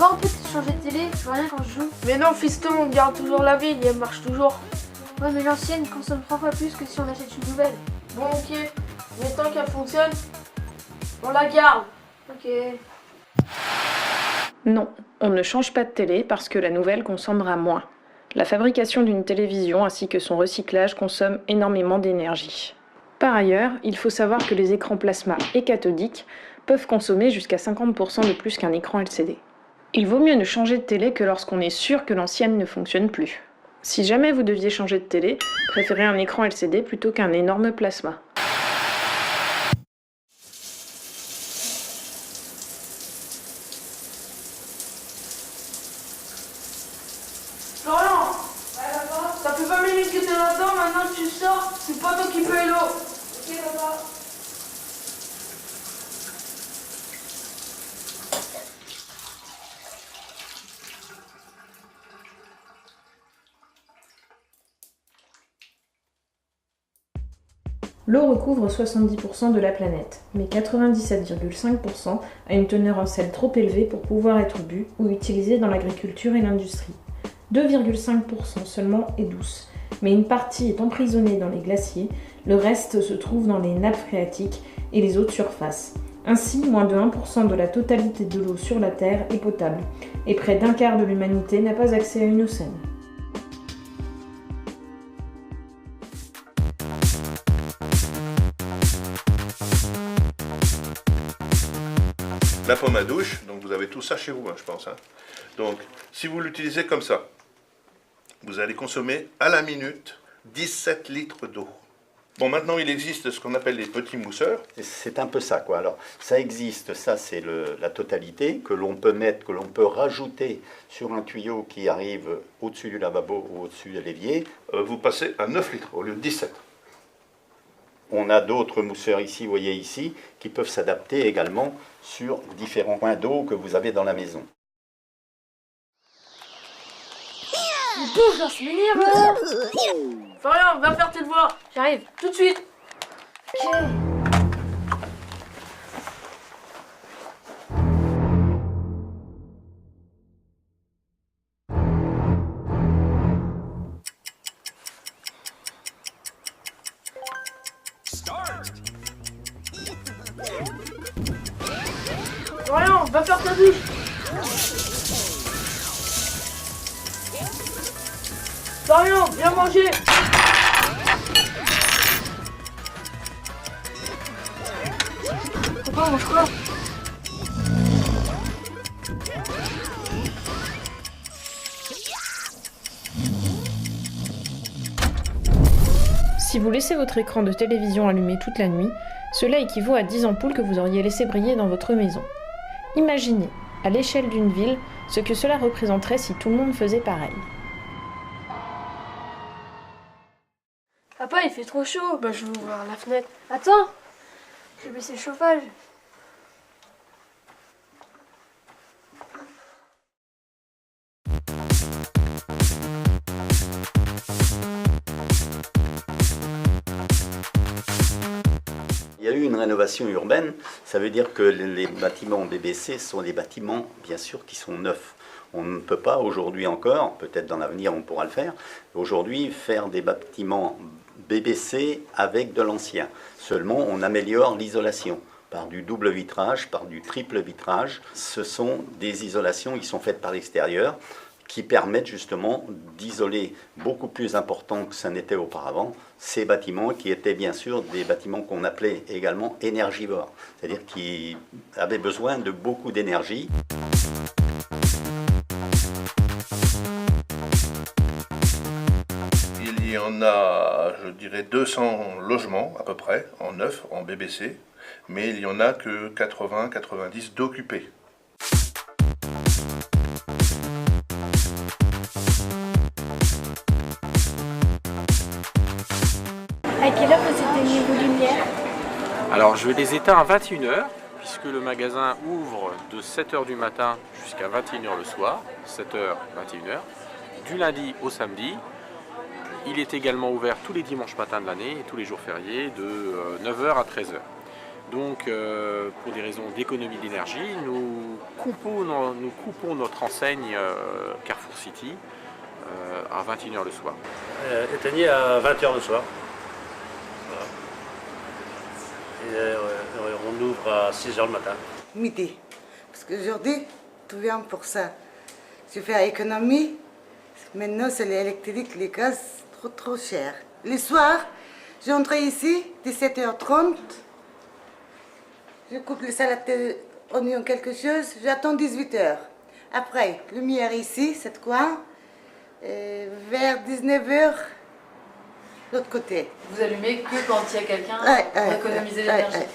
Papa, on peut changer de télé? Je vois rien quand je joue. Mais non, fiston, on garde toujours la vieille, elle marche toujours. Ouais, mais l'ancienne consomme 3 fois plus que si on achète une nouvelle. Bon, ok. Mais tant qu'elle fonctionne, on la garde. Ok. Non, on ne change pas de télé parce que la nouvelle consommera moins. La fabrication d'une télévision ainsi que son recyclage consomment énormément d'énergie. Par ailleurs, il faut savoir que les écrans plasma et cathodiques peuvent consommer jusqu'à 50% de plus qu'un écran LCD. Il vaut mieux ne changer de télé que lorsqu'on est sûr que l'ancienne ne fonctionne plus. Si jamais vous deviez changer de télé, préférez un écran LCD plutôt qu'un énorme plasma. Florian, ça fait 20 minutes que t'es là-dedans, maintenant que tu sors, c'est pas toi qui paye l'eau. Ok, papa. L'eau recouvre 70% de la planète, mais 97,5% a une teneur en sel trop élevée pour pouvoir être bu ou utilisée dans l'agriculture et l'industrie. 2,5% seulement est douce, mais une partie est emprisonnée dans les glaciers, le reste se trouve dans les nappes phréatiques et les eaux de surface. Ainsi, moins de 1% de la totalité de l'eau sur la Terre est potable, et près d'un quart de l'humanité n'a pas accès à une eau saine. La pomme à douche, donc vous avez tout ça chez vous, hein, je pense. Hein. Donc, si vous l'utilisez comme ça, vous allez consommer à la minute 17 litres d'eau. Bon, maintenant, il existe ce qu'on appelle les petits mousseurs. C'est un peu ça, quoi. Alors, ça existe, ça c'est la totalité que l'on peut mettre, que l'on peut rajouter sur un tuyau qui arrive au-dessus du lavabo ou au-dessus de l'évier. Vous passez à 9 litres au lieu de 17. On a d'autres mousseurs ici, vous voyez ici, qui peuvent s'adapter également sur différents points d'eau que vous avez dans la maison. Mais bouge, là, c'est m'énerve. Florian, va faire tes devoirs. J'arrive. Tout de suite. Ok. Florian, va faire ta douche. Florian, viens manger. Papa, on mange quoi? Si vous laissez votre écran de télévision allumé toute la nuit, cela équivaut à 10 ampoules que vous auriez laissé briller dans votre maison. Imaginez, à l'échelle d'une ville, ce que cela représenterait si tout le monde faisait pareil. Papa, il fait trop chaud. Bah, je vais ouvrir la fenêtre. Attends. Je vais baisser le chauffage. Il y a eu une rénovation urbaine, ça veut dire que les bâtiments BBC sont des bâtiments, bien sûr, qui sont neufs. On ne peut pas aujourd'hui encore, peut-être dans l'avenir on pourra le faire, aujourd'hui faire des bâtiments BBC avec de l'ancien. Seulement on améliore l'isolation par du double vitrage, par du triple vitrage. Ce sont des isolations qui sont faites par l'extérieur, qui permettent justement d'isoler beaucoup plus important que ça n'était auparavant ces bâtiments qui étaient bien sûr des bâtiments qu'on appelait également énergivores, c'est-à-dire qui avaient besoin de beaucoup d'énergie. Il y en a, je dirais, 200 logements à peu près, en neuf, en BBC, mais il n'y en a que 80-90 d'occupés. À quelle heure vous éteignez vos lumières? Alors je vais les éteindre à 21h, puisque le magasin ouvre de 7h du matin jusqu'à 21h le soir, 7h, 21h, du lundi au samedi. Il est également ouvert tous les dimanches matins de l'année et tous les jours fériés de 9h à 13h. Donc, pour des raisons d'économie d'énergie, nous coupons notre enseigne Carrefour City à 21h le soir. Éteignez à 20h le soir. Voilà. Et on ouvre à 6h le matin. Midi. Parce qu'aujourd'hui, tout vient pour ça. Je fais économie. Maintenant, c'est l'électrique, les gaz, trop cher. Le soir, j'entre ici, 17h30. Je coupe les salades d'oignons, quelque chose. J'attends 18h. Après, lumière ici, cette coin. Vers 19h, l'autre côté. Vous allumez que quand il y a quelqu'un pour économiser l'énergie.